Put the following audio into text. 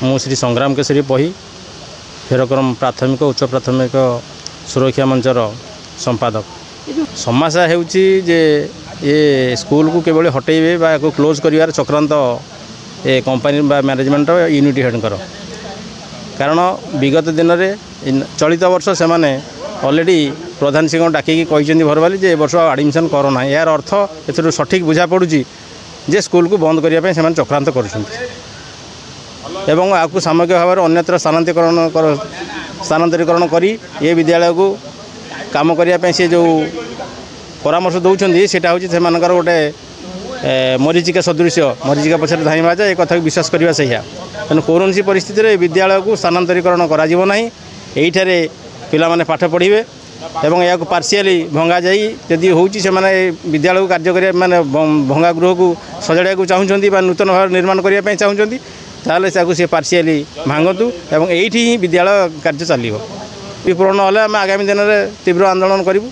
मु श्री संग्राम केशरी पही फेरक्रम प्राथमिक उच्च प्राथमिक सुरक्षा मंचर संपादक। समस्या होउची जे ये स्कूल को केवल हटेबे बा को क्लोज करिवार चक्रांत ए कंपनी बा मैनेजमेंट यूनिटी हेडकर कारण विगत दिन में चलित वर्ष से ऑलरेडी प्रधान सिंह डाकिकी कहते भरवाली जे वर्ष एडमिशन करना यार अर्थ ए सठिक बुझा पड़ुची जे स्कूल को बंद करने से चक्रांत एवं आपको सामूहिक भाव में अन्यत्र स्थानांतरीकरण करी ये विद्यालय को काम करने से जो परामर्श दौरान सेटा हूँ से गोटे मरीचिका सदृश मरीचिका पछरे धाइबा जा एक कथा विश्वास करवा सही तेणु कौन परिस्थिति में विद्यालय को स्थानांतरीकरण कर पिला माने पाठ पढ़े एवं या पार्शियाली भंगा जाई जदि होउची से माने विद्यालय को कार्य करिया माने भंगा गृह को सजाड़ा को चाहूँगी नूतन भाव निर्माण करने चाहूँगी ताले से पार्शियाली भांगतु एवं एठी ही विद्यालय कार्य चलो पूर्ण हेल्ला आम आगामी दिन में तीव्र आंदोलन करूँ।